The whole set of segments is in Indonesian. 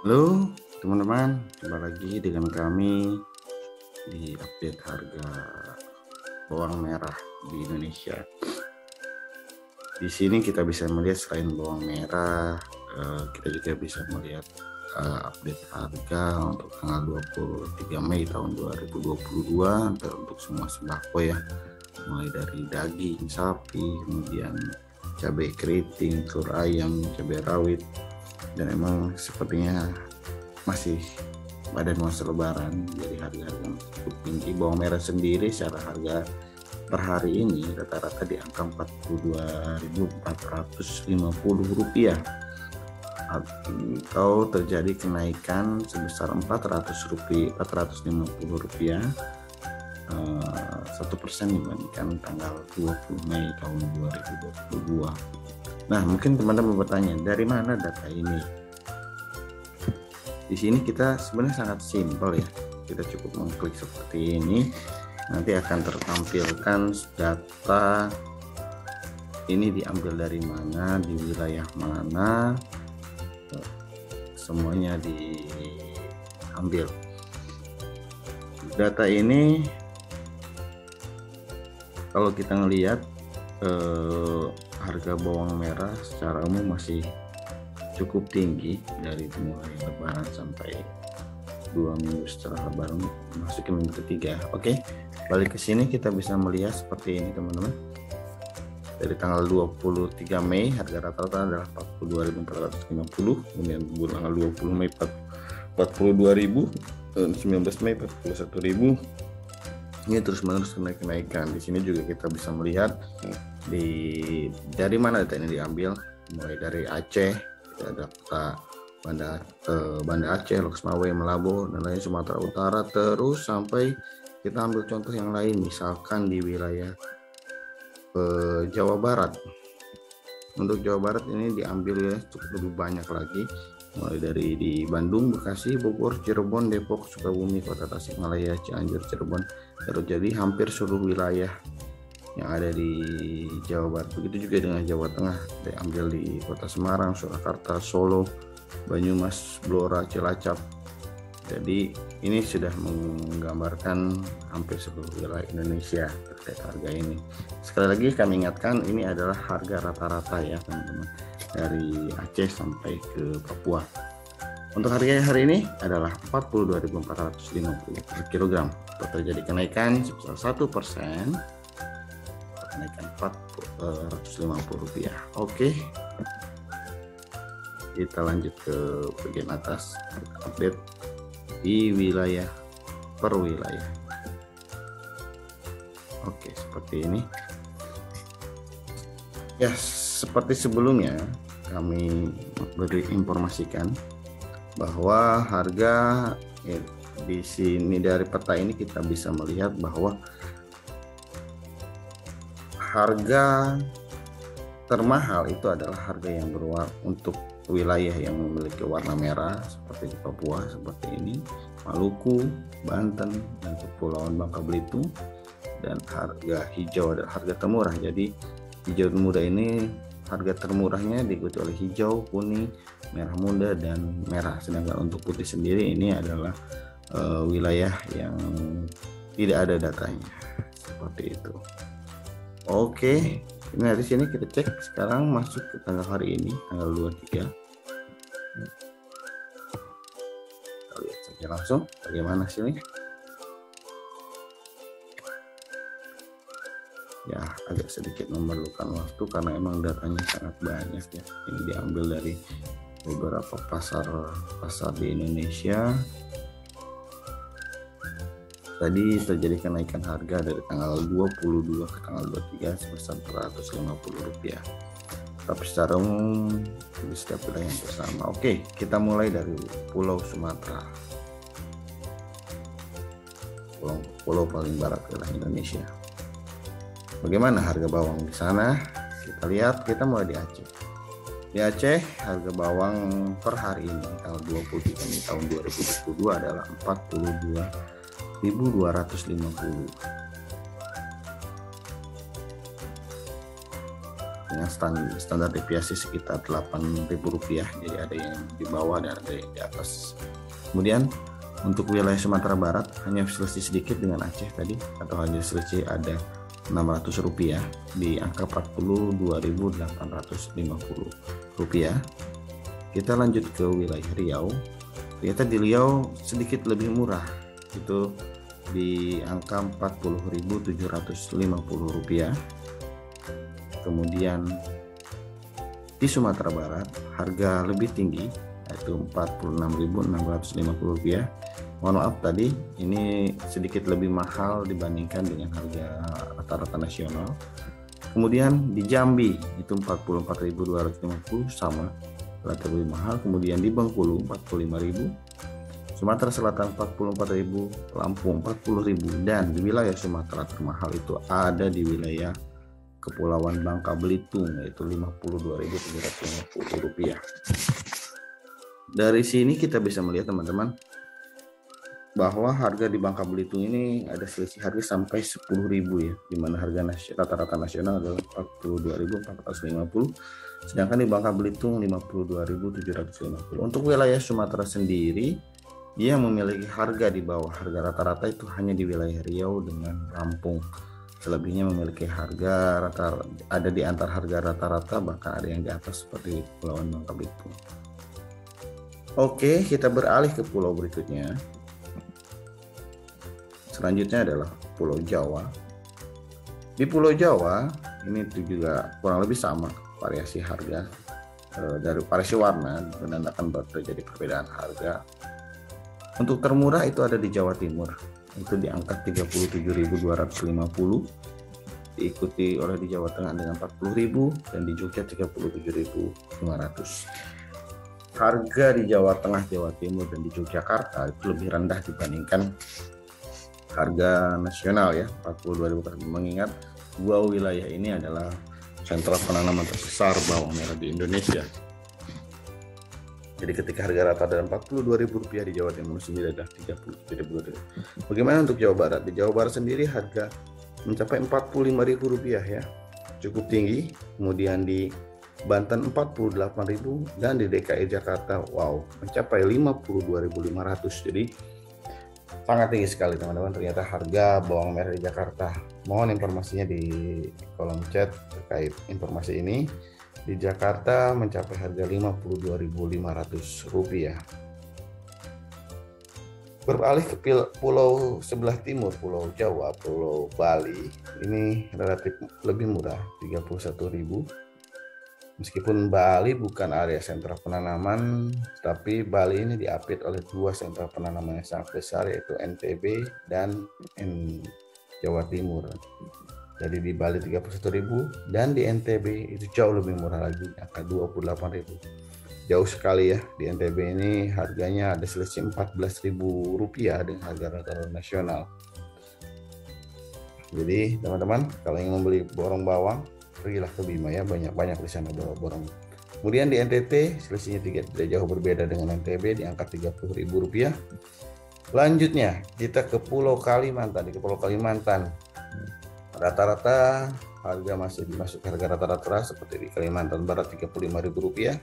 Halo teman-teman, jumpa lagi dengan kami di update harga bawang merah di Indonesia. Di sini kita bisa melihat selain bawang merah, kita juga bisa melihat update harga untuk tanggal 23 Mei tahun 2022 untuk semua sembako ya, mulai dari daging sapi, kemudian cabai keriting, telur ayam, cabai rawit, dan emang sepertinya masih pada nuansa lebaran, jadi harga-harga cukup tinggi. Bawang merah sendiri secara harga per hari ini rata-rata di angka Rp42.450 atau terjadi kenaikan sebesar Rp450 1% dibandingkan tanggal 20 Mei tahun 2022. Nah, mungkin teman-teman bertanya, dari mana data ini? Di sini kita sebenarnya sangat simpel ya. Kita cukup mengklik seperti ini, nanti akan tertampilkan data ini diambil dari mana, di wilayah mana, semuanya diambil. Data ini kalau kita ngelihat harga bawang merah secara umum masih cukup tinggi dari mulai lebaran sampai 2 minggu setelah lebaran masuk ke minggu ketiga. Oke, balik ke sini kita bisa melihat seperti ini teman-teman. Dari tanggal 23 Mei harga rata-rata adalah 42.450, kemudian tanggal 20 Mei 42.000, 19 Mei 41.000. Ini terus-menerus kenaikan. Di sini juga kita bisa melihat dari mana data ini diambil, mulai dari Aceh, ada Banda Aceh, Loksmawe, Melabo, dan lain Sumatera Utara, terus sampai kita ambil contoh yang lain, misalkan di wilayah Jawa Barat. Untuk Jawa Barat ini diambil ya cukup lebih banyak lagi, mulai dari di Bandung, Bekasi, Bogor, Cirebon, Depok, Sukabumi, Kota Tasikmalaya, Cianjur, Cirebon, Garut. Jadi hampir seluruh wilayah yang ada di Jawa Barat. Begitu juga dengan Jawa Tengah, diambil di Kota Semarang, Surakarta, Solo, Banyumas, Blora, Cilacap. Jadi ini sudah menggambarkan hampir seluruh wilayah Indonesia terkait harga ini. Sekali lagi kami ingatkan, ini adalah harga rata-rata ya teman-teman, dari Aceh sampai ke Papua. Untuk harga hari ini adalah Rp42.450 per kilogram. Terjadi kenaikan sebesar 1%, kenaikan Rp450. Oke, kita lanjut ke bagian atas, update di wilayah per wilayah. Oke, seperti ini ya. Seperti sebelumnya kami beri informasikan bahwa harga di sini dari peta ini kita bisa melihat bahwa harga termahal itu adalah harga yang berwarna untuk wilayah yang memiliki warna merah seperti di Papua, seperti ini, Maluku, Banten, dan Kepulauan Bangka Belitung. Dan harga hijau adalah harga termurah. Jadi hijau muda ini harga termurahnya diikuti oleh hijau, kuning, merah muda, dan merah. Sedangkan untuk putih sendiri ini adalah wilayah yang tidak ada datanya, seperti itu. Oke, nah di sini kita cek sekarang masuk ke tanggal hari ini, tanggal 23. Kita lihat saja langsung bagaimana sini. Ya, agak sedikit memerlukan waktu karena emang datanya sangat banyak ya. Ini diambil dari beberapa pasar di Indonesia. Tadi terjadi kenaikan harga dari tanggal 22 ke tanggal 23 sebesar Rp450. Tapi secara umum di setiap wilayah yang bersama. Oke, kita mulai dari Pulau Sumatera. Pulau paling barat adalah Indonesia. Bagaimana harga bawang di sana? Kita lihat, kita mulai di Aceh. Di Aceh, harga bawang per hari ini tanggal 23 Mei tahun 2022 adalah Rp42.250. dengan standar deviasi sekitar Rp8.000, jadi ada yang di bawah dan ada yang di atas. Kemudian untuk wilayah Sumatera Barat hanya selisih sedikit dengan Aceh tadi, atau hanya selisih ada Rp600 di angka Rp42.850. Kita lanjut ke wilayah Riau. Ternyata di Riau sedikit lebih murah, itu di angka Rp40.750. Kemudian di Sumatera Barat harga lebih tinggi, yaitu Rp46.650. Mohon maaf tadi ini sedikit lebih mahal dibandingkan dengan harga rata-rata nasional. Kemudian di Jambi itu Rp44.250, sama relatif lebih mahal. Kemudian di Bengkulu Rp45.000, Sumatera Selatan Rp44.000, Lampung Rp40.000, dan di wilayah Sumatera termahal itu ada di wilayah Kepulauan Bangka Belitung, yaitu Rp52.750. Dari sini kita bisa melihat teman-teman bahwa harga di Bangka Belitung ini ada selisih harga sampai Rp10.000 ya, di mana harga rata-rata nasional adalah Rp42.450, sedangkan di Bangka Belitung Rp52.750. Untuk wilayah Sumatera sendiri, dia memiliki harga di bawah harga rata-rata itu hanya di wilayah Riau dengan Lampung. Selebihnya memiliki harga rata, ada di antar harga rata-rata, bahkan ada yang di atas seperti Kepulauan Bangka Belitung. Oke, kita beralih ke pulau berikutnya. Selanjutnya adalah Pulau Jawa. Di Pulau Jawa ini juga kurang lebih sama variasi harga, dari variasi warna menandakan bahwa terjadi perbedaan harga. Untuk termurah itu ada di Jawa Timur, itu di angka Rp37.250, diikuti oleh di Jawa Tengah dengan Rp40.000 dan di Jogja Rp37.500. Harga di Jawa Tengah, Jawa Timur, dan di Yogyakarta itu lebih rendah dibandingkan harga nasional ya, Rp42.000, mengingat dua wilayah ini adalah sentra penanaman terbesar bawang merah di Indonesia. Jadi ketika harga rata dalam Rp42.000 di Jawa Timur sendiri adalah Rp37.000. Bagaimana untuk Jawa Barat? Di Jawa Barat sendiri harga mencapai Rp45.000 ya, cukup tinggi. Kemudian di Banten Rp48.000 dan di DKI Jakarta mencapai Rp52.500. Jadi sangat tinggi sekali teman-teman ternyata harga bawang merah di Jakarta. Mohon informasinya di kolom chat terkait informasi ini. Di Jakarta mencapai harga Rp52.500. Beralih ke pulau sebelah timur, Pulau Jawa, Pulau Bali, ini relatif lebih murah, Rp31.000. Meskipun Bali bukan area sentra penanaman, tapi Bali ini diapit oleh dua sentra penanaman yang sangat besar, yaitu NTB dan Jawa Timur. Jadi di Bali Rp31.000 dan di NTB itu jauh lebih murah lagi, angka Rp28.000. Jauh sekali ya, di NTB ini harganya ada selisih Rp14.000 dengan harga rata-rata nasional. Jadi teman-teman kalau ingin membeli borong bawang, pergilah ke Bima ya, banyak di sana borong. Kemudian di NTT selisihnya tidak jauh berbeda dengan NTB di angka Rp30.000. Lanjutnya kita ke Pulau Kalimantan. Di Pulau Kalimantan rata-rata harga masih dimasuk harga rata-rata seperti di Kalimantan Barat Rp35.000,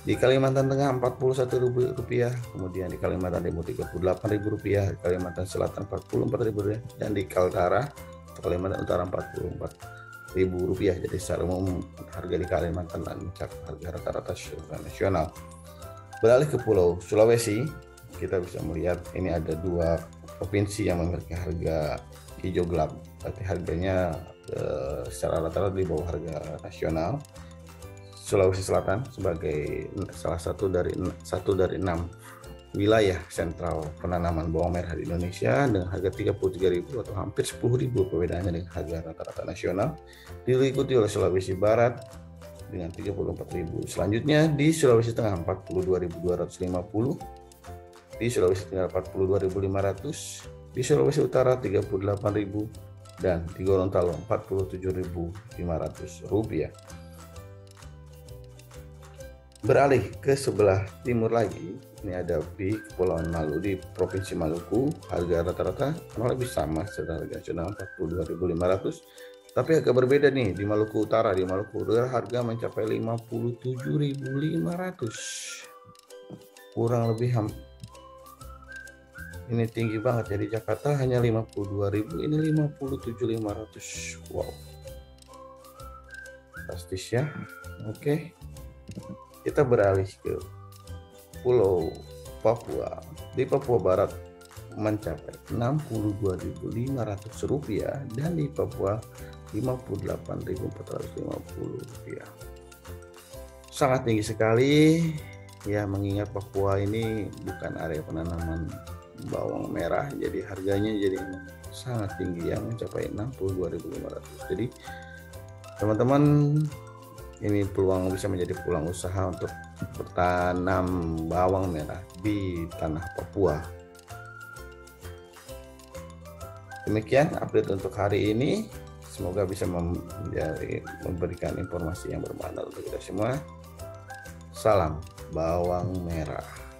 di Kalimantan Tengah Rp41.000, kemudian di Kalimantan Timur Rp38.000, di Kalimantan Selatan Rp44.000, dan di Kalimantan Utara Rp44.000. Jadi secara umum harga di Kalimantan mencapai harga rata-rata nasional. Beralih ke Pulau Sulawesi, kita bisa melihat ini ada dua provinsi yang memiliki harga hijau gelap, berarti harganya secara rata-rata di bawah harga nasional. Sulawesi Selatan sebagai salah satu dari 6 wilayah sentral penanaman bawang merah di Indonesia dengan harga Rp33.000 atau hampir Rp10.000 perbedaannya dengan harga rata-rata nasional. Diikuti oleh Sulawesi Barat dengan Rp34.000. Selanjutnya di Sulawesi Tengah Rp42.250, di Sulawesi Tenggara Rp42.500, di Sulawesi Utara Rp38.000, dan di Gorontalo Rp47.500. Beralih ke sebelah timur lagi, ini ada di Kepulauan Maluku, di Provinsi Maluku, harga rata-rata kurang lebih sama secara harga nasional Rp42.500, Tapi agak berbeda nih di Maluku Utara. Di Maluku Utara harga mencapai 57.500. Kurang lebih ini tinggi banget. Jadi Jakarta hanya 52.000, ini 57.500. Wow. Fantastis ya. Oke. Kita beralih ke Pulau Papua. Di Papua Barat mencapai Rp62.500 dan di Papua Rp58.450. Sangat tinggi sekali ya, mengingat Papua ini bukan area penanaman bawang merah, jadi harganya jadi sangat tinggi yang mencapai 62.500. Jadi teman-teman, ini peluang bisa menjadi peluang usaha untuk bertanam bawang merah di tanah Papua. Demikian update untuk hari ini. Semoga bisa memberikan informasi yang bermanfaat untuk kita semua. Salam bawang merah.